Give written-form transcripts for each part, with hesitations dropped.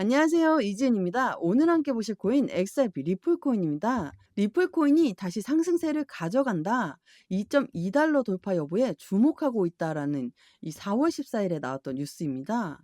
안녕하세요. 이지은입니다. 오늘 함께 보실 코인 XRP 리플코인입니다. 리플코인이 다시 상승세를 가져간다. 2.2달러 돌파 여부에 주목하고 있다라는 이 4월 14일에 나왔던 뉴스입니다.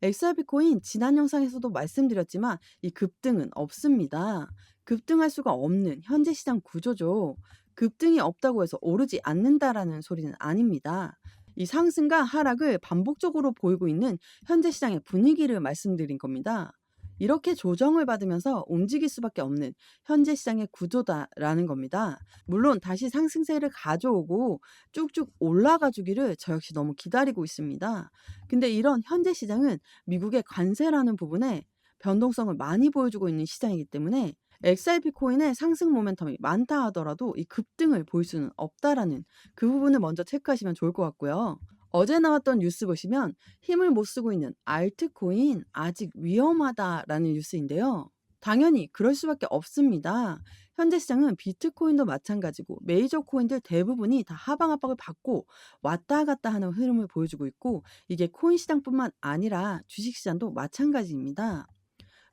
XRP 코인 지난 영상에서도 말씀드렸지만 이 급등은 없습니다. 급등할 수가 없는 현재 시장 구조죠. 급등이 없다고 해서 오르지 않는다라는 소리는 아닙니다. 이 상승과 하락을 반복적으로 보이고 있는 현재 시장의 분위기를 말씀드린 겁니다. 이렇게 조정을 받으면서 움직일 수밖에 없는 현재 시장의 구조다라는 겁니다. 물론 다시 상승세를 가져오고 쭉쭉 올라가 주기를 저 역시 너무 기다리고 있습니다. 근데 이런 현재 시장은 미국의 관세라는 부분에 변동성을 많이 보여주고 있는 시장이기 때문에 XRP 코인의 상승 모멘텀이 많다 하더라도 이 급등을 보일 수는 없다라는 그 부분을 먼저 체크하시면 좋을 것 같고요. 어제 나왔던 뉴스 보시면 힘을 못 쓰고 있는 알트코인 아직 위험하다라는 뉴스인데요. 당연히 그럴 수밖에 없습니다. 현재 시장은 비트코인도 마찬가지고 메이저 코인들 대부분이 다 하방 압박을 받고 왔다 갔다 하는 흐름을 보여주고 있고 이게 코인 시장뿐만 아니라 주식 시장도 마찬가지입니다.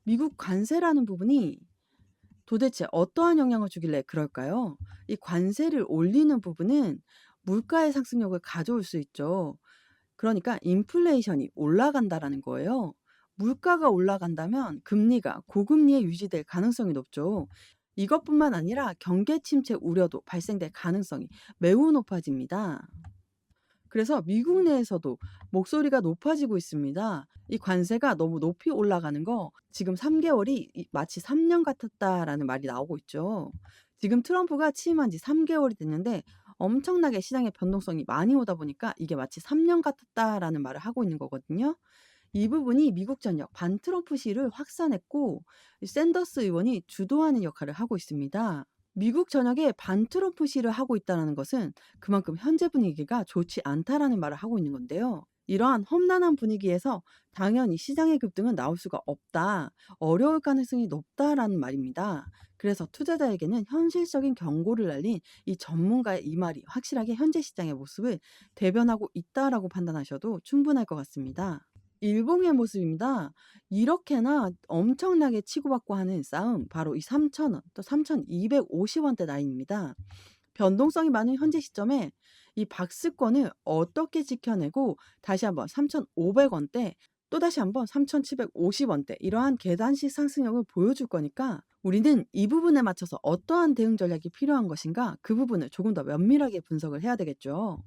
미국 관세라는 부분이 도대체 어떠한 영향을 주길래 그럴까요? 이 관세를 올리는 부분은 물가의 상승력을 가져올 수 있죠. 그러니까 인플레이션이 올라간다라는 거예요. 물가가 올라간다면 금리가 고금리에 유지될 가능성이 높죠. 이것뿐만 아니라 경계 침체 우려도 발생될 가능성이 매우 높아집니다. 그래서 미국 내에서도 목소리가 높아지고 있습니다. 이 관세가 너무 높이 올라가는 거 지금 3개월이 마치 3년 같았다라는 말이 나오고 있죠. 지금 트럼프가 취임한 지 3개월이 됐는데 엄청나게 시장의 변동성이 많이 오다 보니까 이게 마치 3년 같았다라는 말을 하고 있는 거거든요. 이 부분이 미국 전역 반트럼프 시를 확산했고 샌더스 의원이 주도하는 역할을 하고 있습니다. 미국 전역에 반트럼프 시를 하고 있다는 것은 그만큼 현재 분위기가 좋지 않다라는 말을 하고 있는 건데요. 이러한 험난한 분위기에서 당연히 시장의 급등은 나올 수가 없다, 어려울 가능성이 높다라는 말입니다. 그래서 투자자에게는 현실적인 경고를 날린 이 전문가의 이 말이 확실하게 현재 시장의 모습을 대변하고 있다라고 판단하셔도 충분할 것 같습니다. 일봉의 모습입니다. 이렇게나 엄청나게 치고받고 하는 싸움 바로 이 3,000원 또 3,250원대 라인입니다. 변동성이 많은 현재 시점에 이 박스권을 어떻게 지켜내고 다시 한번 3,500원대 또다시 한번 3,750원대 이러한 계단식 상승력을 보여줄 거니까 우리는 이 부분에 맞춰서 어떠한 대응 전략이 필요한 것인가 그 부분을 조금 더 면밀하게 분석을 해야 되겠죠.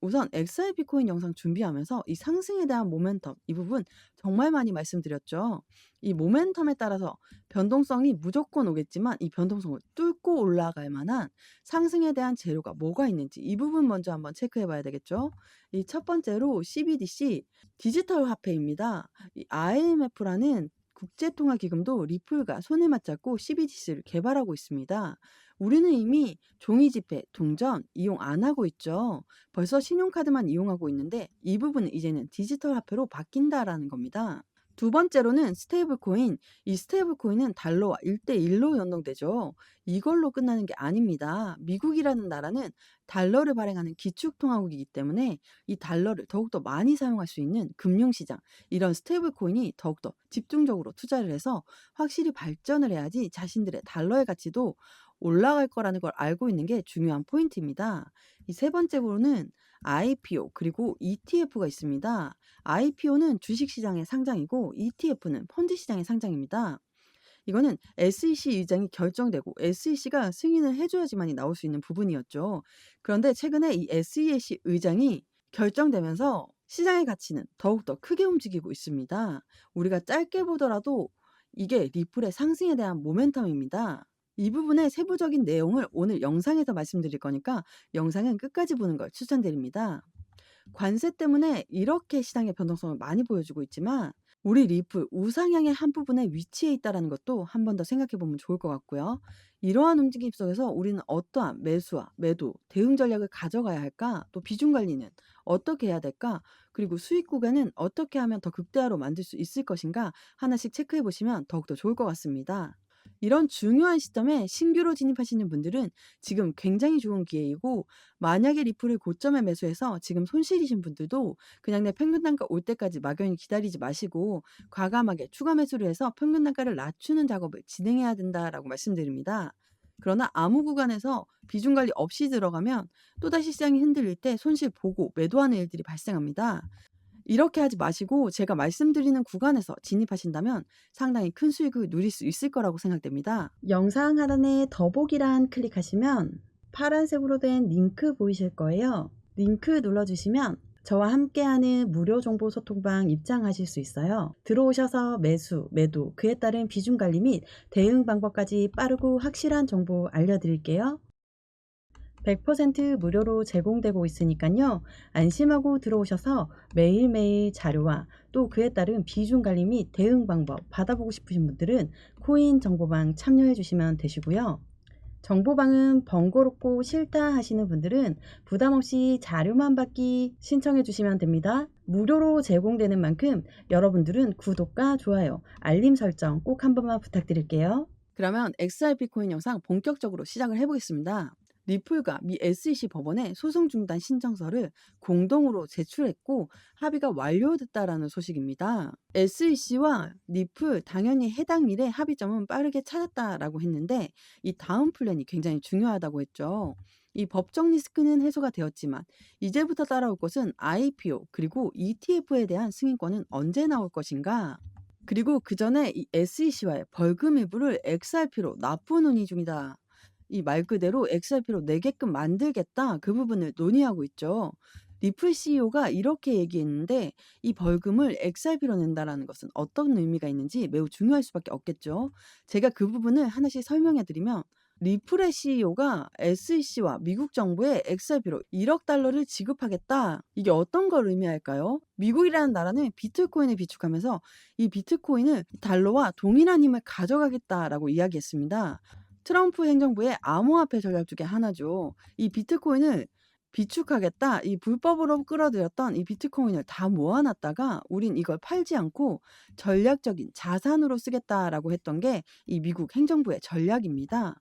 우선 XRP 코인 영상 준비하면서 이 상승에 대한 모멘텀 이 부분 정말 많이 말씀드렸죠. 이 모멘텀에 따라서 변동성이 무조건 오겠지만 이 변동성을 뚫고 올라갈 만한 상승에 대한 재료가 뭐가 있는지 이 부분 먼저 한번 체크해 봐야 되겠죠. 이 첫 번째로 CBDC 디지털 화폐입니다. 이 IMF라는 국제통화기금도 리플과 손을 맞잡고 CBDC를 개발하고 있습니다. 우리는 이미 종이 지폐, 동전 이용 안 하고 있죠. 벌써 신용카드만 이용하고 있는데 이 부분은 이제는 디지털 화폐로 바뀐다라는 겁니다. 두 번째로는 스테이블 코인. 이 스테이블 코인은 달러와 1대1로 연동되죠. 이걸로 끝나는 게 아닙니다. 미국이라는 나라는 달러를 발행하는 기축통화국이기 때문에 이 달러를 더욱더 많이 사용할 수 있는 금융시장, 이런 스테이블 코인이 더욱더 집중적으로 투자를 해서 확실히 발전을 해야지 자신들의 달러의 가치도 올라갈 거라는 걸 알고 있는 게 중요한 포인트입니다. 이 세 번째로는 IPO 그리고 ETF가 있습니다. IPO는 주식시장의 상장이고 ETF는 펀드시장의 상장입니다. 이거는 SEC 의장이 결정되고 SEC가 승인을 해줘야지만이 나올 수 있는 부분이었죠. 그런데 최근에 이 SEC 의장이 결정되면서 시장의 가치는 더욱더 크게 움직이고 있습니다. 우리가 짧게 보더라도 이게 리플의 상승에 대한 모멘텀입니다. 이 부분의 세부적인 내용을 오늘 영상에서 말씀드릴 거니까 영상은 끝까지 보는 걸 추천드립니다. 관세 때문에 이렇게 시장의 변동성을 많이 보여주고 있지만 우리 리플 우상향의 한 부분에 위치해 있다는 것도 한 번 더 생각해 보면 좋을 것 같고요. 이러한 움직임 속에서 우리는 어떠한 매수와 매도, 대응 전략을 가져가야 할까? 또 비중 관리는 어떻게 해야 될까? 그리고 수익 구간은 어떻게 하면 더 극대화로 만들 수 있을 것인가? 하나씩 체크해 보시면 더욱더 좋을 것 같습니다. 이런 중요한 시점에 신규로 진입하시는 분들은 지금 굉장히 좋은 기회이고, 만약에 리플을 고점에 매수해서 지금 손실이신 분들도 그냥 내 평균 단가 올 때까지 막연히 기다리지 마시고 과감하게 추가 매수를 해서 평균 단가를 낮추는 작업을 진행해야 된다라고 말씀드립니다. 그러나 아무 구간에서 비중 관리 없이 들어가면 또다시 시장이 흔들릴 때 손실 보고 매도하는 일들이 발생합니다. 이렇게 하지 마시고 제가 말씀드리는 구간에서 진입하신다면 상당히 큰 수익을 누릴 수 있을 거라고 생각됩니다. 영상 하단에 더보기란 클릭하시면 파란색으로 된 링크 보이실 거예요. 링크 눌러주시면 저와 함께하는 무료 정보 소통방 입장하실 수 있어요. 들어오셔서 매수, 매도, 그에 따른 비중 관리 및 대응 방법까지 빠르고 확실한 정보 알려드릴게요. 100% 무료로 제공되고 있으니까요. 안심하고 들어오셔서 매일매일 자료와 또 그에 따른 비중 관리 및 대응 방법 받아보고 싶으신 분들은 코인 정보방 참여해 주시면 되시고요. 정보방은 번거롭고 싫다 하시는 분들은 부담 없이 자료만 받기 신청해 주시면 됩니다. 무료로 제공되는 만큼 여러분들은 구독과 좋아요, 알림 설정 꼭 한 번만 부탁드릴게요. 그러면 XRP 코인 영상 본격적으로 시작을 해보겠습니다. 리플과 미 SEC 법원에 소송 중단 신청서를 공동으로 제출했고 합의가 완료됐다라는 소식입니다. SEC와 리플 당연히 해당 일의 합의점은 빠르게 찾았다라고 했는데 이 다음 플랜이 굉장히 중요하다고 했죠. 이 법적 리스크는 해소가 되었지만 이제부터 따라올 것은 IPO 그리고 ETF에 대한 승인권은 언제 나올 것인가? 그리고 그 전에 이 SEC와의 벌금 일부를 XRP로 납부 논의 중이다. 이 말 그대로 XRP로 내게끔 만들겠다. 그 부분을 논의하고 있죠. 리플 CEO가 이렇게 얘기했는데 이 벌금을 XRP로 낸다라는 것은 어떤 의미가 있는지 매우 중요할 수밖에 없겠죠. 제가 그 부분을 하나씩 설명해 드리면 리플의 CEO가 SEC와 미국 정부에 XRP로 1억 달러를 지급하겠다. 이게 어떤 걸 의미할까요? 미국이라는 나라는 비트코인을 비축하면서 이 비트코인을 달러와 동일한 힘을 가져가겠다라고 이야기했습니다. 트럼프 행정부의 암호화폐 전략 중에 하나죠. 이 비트코인을 비축하겠다. 이 불법으로 끌어들였던 이 비트코인을 다 모아놨다가 우린 이걸 팔지 않고 전략적인 자산으로 쓰겠다라고 했던 게 이 미국 행정부의 전략입니다.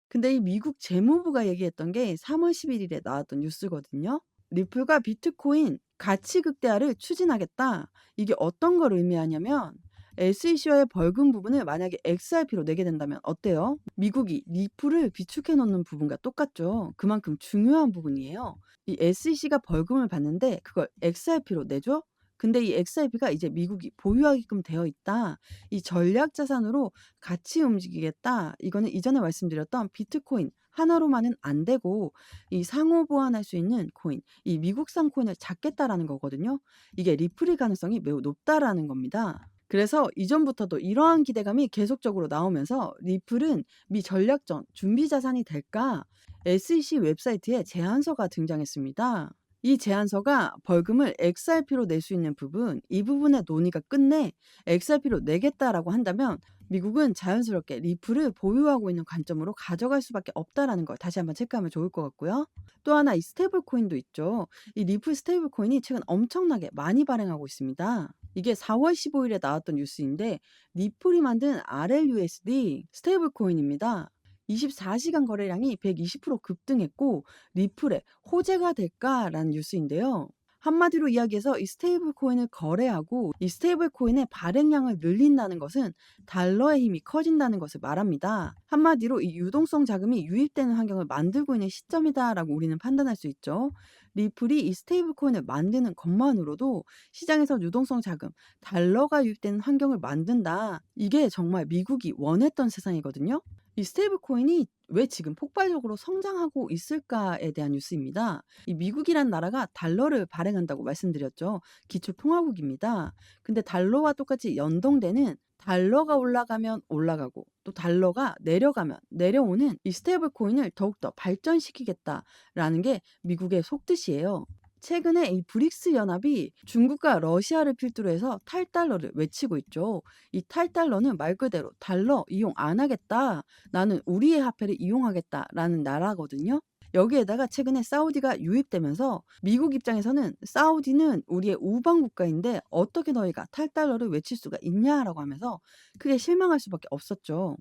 근데 이 미국 재무부가 얘기했던 게 3월 11일에 나왔던 뉴스거든요. 리플과 비트코인 가치 극대화를 추진하겠다. 이게 어떤 걸 의미하냐면 SEC와의 벌금 부분을 만약에 XRP로 내게 된다면 어때요? 미국이 리플을 비축해 놓는 부분과 똑같죠. 그만큼 중요한 부분이에요. 이 SEC가 벌금을 받는데 그걸 XRP로 내줘? 근데 이 XRP가 이제 미국이 보유하게끔 되어 있다. 이 전략 자산으로 같이 움직이겠다. 이거는 이전에 말씀드렸던 비트코인 하나로만은 안 되고 이 상호 보완할 수 있는 코인, 이 미국산 코인을 잡겠다라는 거거든요. 이게 리플일 가능성이 매우 높다라는 겁니다. 그래서 이전부터도 이러한 기대감이 계속적으로 나오면서 리플은 미 전략전 준비 자산이 될까? SEC 웹사이트에 제안서가 등장했습니다. 이 제안서가 벌금을 XRP로 낼 수 있는 부분, 이 부분의 논의가 끝내 XRP로 내겠다라고 한다면 미국은 자연스럽게 리플을 보유하고 있는 관점으로 가져갈 수밖에 없다라는 걸 다시 한번 체크하면 좋을 것 같고요. 또 하나 이 스테이블 코인도 있죠. 이 리플 스테이블 코인이 최근 엄청나게 많이 발행하고 있습니다. 이게 4월 15일에 나왔던 뉴스인데 리플이 만든 RLUSD 스테이블 코인입니다. 24시간 거래량이 120% 급등했고 리플에 호재가 될까라는 뉴스인데요. 한마디로 이야기해서 이 스테이블 코인을 거래하고 이 스테이블 코인의 발행량을 늘린다는 것은 달러의 힘이 커진다는 것을 말합니다. 한마디로 이 유동성 자금이 유입되는 환경을 만들고 있는 시점이다라고 우리는 판단할 수 있죠. 리플이 이 스테이블 코인을 만드는 것만으로도 시장에서 유동성 자금, 달러가 유입되는 환경을 만든다. 이게 정말 미국이 원했던 세상이거든요. 이 스테이블 코인이 왜 지금 폭발적으로 성장하고 있을까에 대한 뉴스입니다. 이 미국이란 나라가 달러를 발행한다고 말씀드렸죠. 기초 통화국입니다. 근데 달러와 똑같이 연동되는 달러가 올라가면 올라가고 또 달러가 내려가면 내려오는 이 스테이블 코인을 더욱더 발전시키겠다라는 게 미국의 속뜻이에요. 최근에 이 브릭스 연합이 중국과 러시아를 필두로 해서 탈달러를 외치고 있죠. 이 탈달러는 말 그대로 달러 이용 안 하겠다. 나는 우리의 화폐를 이용하겠다라는 나라거든요. 여기에다가 최근에 사우디가 유입되면서 미국 입장에서는 사우디는 우리의 우방 국가인데 어떻게 너희가 탈달러를 외칠 수가 있냐라고 하면서 크게 실망할 수밖에 없었죠.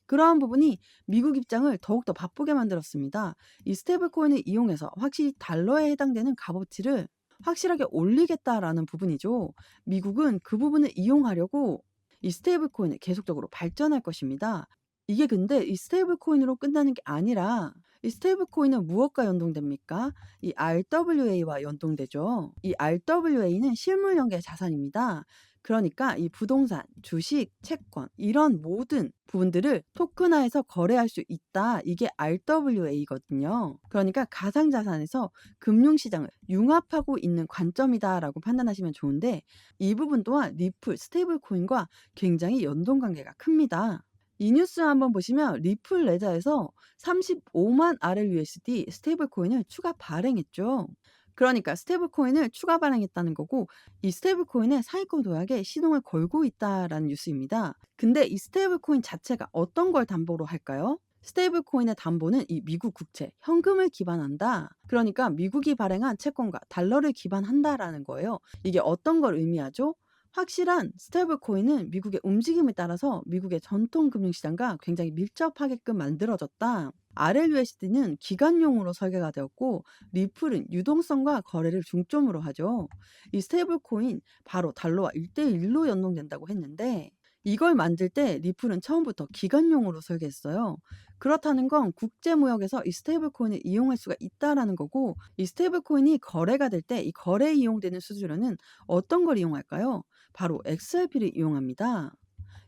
그러한 부분이 미국 입장을 더욱더 바쁘게 만들었습니다. 이 스테이블 코인을 이용해서 확실히 달러에 해당되는 값어치를 확실하게 올리겠다라는 부분이죠. 미국은 그 부분을 이용하려고 이 스테이블 코인을 계속적으로 발전할 것입니다. 이게 근데 이 스테이블 코인으로 끝나는 게 아니라 이 스테이블 코인은 무엇과 연동됩니까? 이 RWA와 연동되죠. 이 RWA는 실물 연계 자산입니다. 그러니까 이 부동산, 주식, 채권 이런 모든 부분들을 토큰화해서 거래할 수 있다. 이게 RWA거든요. 그러니까 가상자산에서 금융시장을 융합하고 있는 관점이다라고 판단하시면 좋은데 이 부분 또한 리플, 스테이블 코인과 굉장히 연동 관계가 큽니다. 이 뉴스 한번 보시면 리플 레저에서 35만 RLUSD 스테이블 코인을 추가 발행했죠. 그러니까 스테이블 코인을 추가 발행했다는 거고 이 스테이블 코인의 상위권 도약에 시동을 걸고 있다라는 뉴스입니다. 근데 이 스테이블 코인 자체가 어떤 걸 담보로 할까요? 스테이블 코인의 담보는 이 미국 국채, 현금을 기반한다. 그러니까 미국이 발행한 채권과 달러를 기반한다라는 거예요. 이게 어떤 걸 의미하죠? 확실한 스테이블 코인은 미국의 움직임에 따라서 미국의 전통 금융시장과 굉장히 밀접하게끔 만들어졌다. RLUSD는 기간용으로 설계가 되었고 리플은 유동성과 거래를 중점으로 하죠. 이 스테이블 코인 바로 달러와 1대1로 연동된다고 했는데 이걸 만들 때 리플은 처음부터 기간용으로 설계했어요. 그렇다는 건 국제무역에서 이 스테이블 코인을 이용할 수가 있다라는 거고 이 스테이블 코인이 거래가 될 때 이 거래에 이용되는 수수료는 어떤 걸 이용할까요? 바로 XRP를 이용합니다.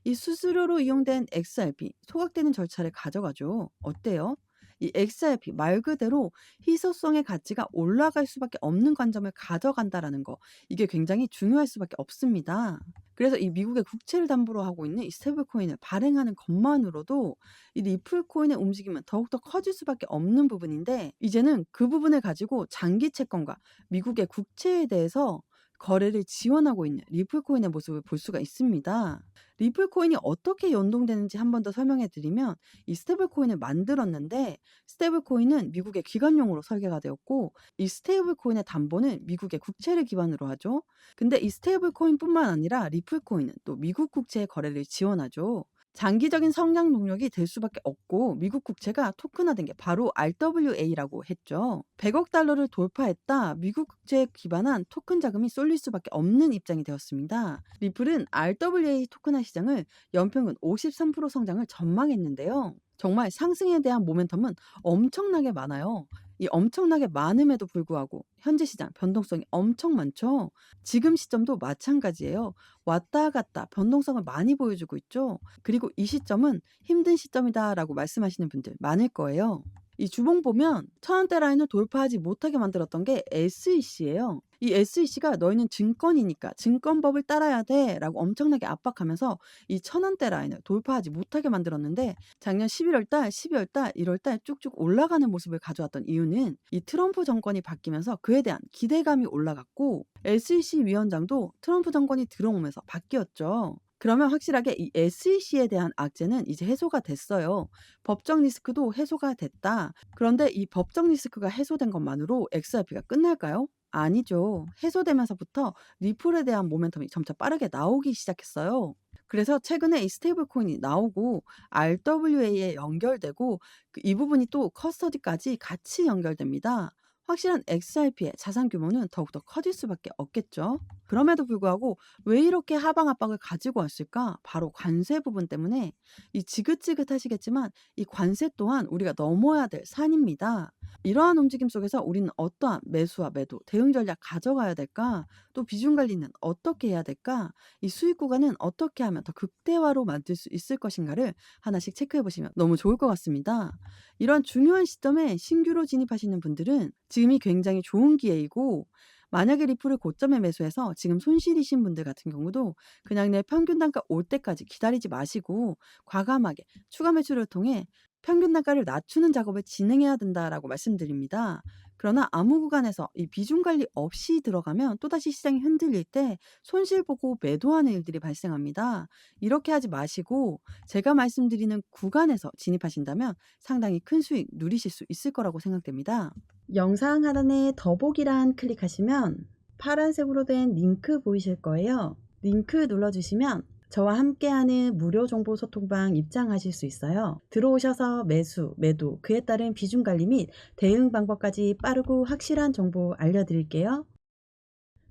이 수수료로 이용된 XRP, 소각되는 절차를 가져가죠. 어때요? 이 XRP 말 그대로 희소성의 가치가 올라갈 수밖에 없는 관점을 가져간다라는 거. 이게 굉장히 중요할 수밖에 없습니다. 그래서 이 미국의 국채를 담보로 하고 있는 이 스테이블 코인을 발행하는 것만으로도 이 리플 코인의 움직임은 더욱더 커질 수밖에 없는 부분인데 이제는 그 부분을 가지고 장기 채권과 미국의 국채에 대해서 거래를 지원하고 있는 리플 코인의 모습을 볼 수가 있습니다. 리플 코인이 어떻게 연동되는지 한 번 더 설명해 드리면 이 스테이블 코인을 만들었는데 스테이블 코인은 미국의 기관용으로 설계가 되었고 이 스테이블 코인의 담보는 미국의 국채를 기반으로 하죠. 근데 이 스테이블 코인뿐만 아니라 리플 코인은 또 미국 국채의 거래를 지원하죠. 장기적인 성장 동력이 될 수밖에 없고 미국 국채가 토큰화된 게 바로 RWA라고 했죠. 100억 달러를 돌파했다. 미국 국채에 기반한 토큰 자금이 쏠릴 수밖에 없는 입장이 되었습니다. 리플은 RWA 토큰화 시장을 연평균 53% 성장을 전망했는데요. 정말 상승에 대한 모멘텀은 엄청나게 많아요. 이 엄청나게 많음에도 불구하고 현재 시장 변동성이 엄청 많죠. 지금 시점도 마찬가지예요. 왔다 갔다 변동성을 많이 보여주고 있죠. 그리고 이 시점은 힘든 시점이다라고 말씀하시는 분들 많을 거예요. 이 주봉 보면 1000원대 라인을 돌파하지 못하게 만들었던 게 SEC예요. 이 SEC가 너희는 증권이니까 증권법을 따라야 돼라고 엄청나게 압박하면서 이 1000원대 라인을 돌파하지 못하게 만들었는데 작년 11월 달, 12월 달, 1월 달 쭉쭉 올라가는 모습을 가져왔던 이유는 이 트럼프 정권이 바뀌면서 그에 대한 기대감이 올라갔고 SEC 위원장도 트럼프 정권이 들어오면서 바뀌었죠. 그러면 확실하게 이 SEC에 대한 악재는 이제 해소가 됐어요. 법적 리스크도 해소가 됐다. 그런데 이 법적 리스크가 해소된 것만으로 XRP가 끝날까요? 아니죠. 해소되면서부터 리플에 대한 모멘텀이 점차 빠르게 나오기 시작했어요. 그래서 최근에 이 스테이블 코인이 나오고 RWA에 연결되고 이 부분이 또 커스터디까지 같이 연결됩니다. 확실한 XRP의 자산 규모는 더욱더 커질 수밖에 없겠죠. 그럼에도 불구하고 왜 이렇게 하방 압박을 가지고 왔을까? 바로 관세 부분 때문에 이 지긋지긋하시겠지만 이 관세 또한 우리가 넘어야 될 산입니다. 이러한 움직임 속에서 우리는 어떠한 매수와 매도, 대응 전략 가져가야 될까? 또 비중 관리는 어떻게 해야 될까? 이 수익 구간은 어떻게 하면 더 극대화로 만들 수 있을 것인가를 하나씩 체크해 보시면 너무 좋을 것 같습니다. 이런 중요한 시점에 신규로 진입하시는 분들은 지금이 굉장히 좋은 기회이고 만약에 리플을 고점에 매수해서 지금 손실이신 분들 같은 경우도 그냥 내 평균 단가 올 때까지 기다리지 마시고 과감하게 추가 매수를 통해 평균 단가를 낮추는 작업을 진행해야 된다라고 말씀드립니다. 그러나 아무 구간에서 이 비중 관리 없이 들어가면 또다시 시장이 흔들릴 때 손실 보고 매도하는 일들이 발생합니다. 이렇게 하지 마시고 제가 말씀드리는 구간에서 진입하신다면 상당히 큰 수익 누리실 수 있을 거라고 생각됩니다. 영상 하단에 더보기란 클릭하시면 파란색으로 된 링크 보이실 거예요. 링크 눌러주시면 저와 함께하는 무료 정보 소통방 입장하실 수 있어요. 들어오셔서 매수, 매도, 그에 따른 비중 관리 및 대응 방법까지 빠르고 확실한 정보 알려드릴게요.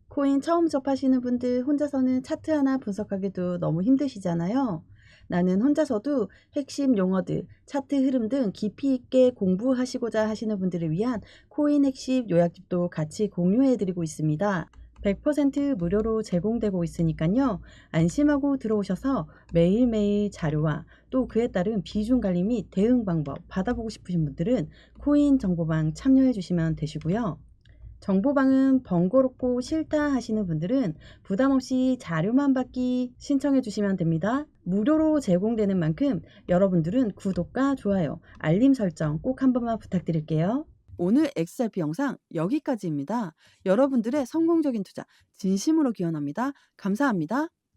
코인 처음 접하시는 분들 혼자서는 차트 하나 분석하기도 너무 힘드시잖아요. 나는 혼자서도 핵심 용어들, 차트 흐름 등 깊이 있게 공부하시고자 하시는 분들을 위한 코인 핵심 요약집도 같이 공유해드리고 있습니다. 100% 무료로 제공되고 있으니까요. 안심하고 들어오셔서 매일매일 자료와 또 그에 따른 비중 관리 및 대응 방법 받아보고 싶으신 분들은 코인 정보방 참여해 주시면 되시고요. 정보방은 번거롭고 싫다 하시는 분들은 부담 없이 자료만 받기 신청해 주시면 됩니다. 무료로 제공되는 만큼 여러분들은 구독과 좋아요, 알림 설정 꼭 한 번만 부탁드릴게요. 오늘 XRP 영상 여기까지입니다. 여러분들의 성공적인 투자 진심으로 기원합니다. 감사합니다.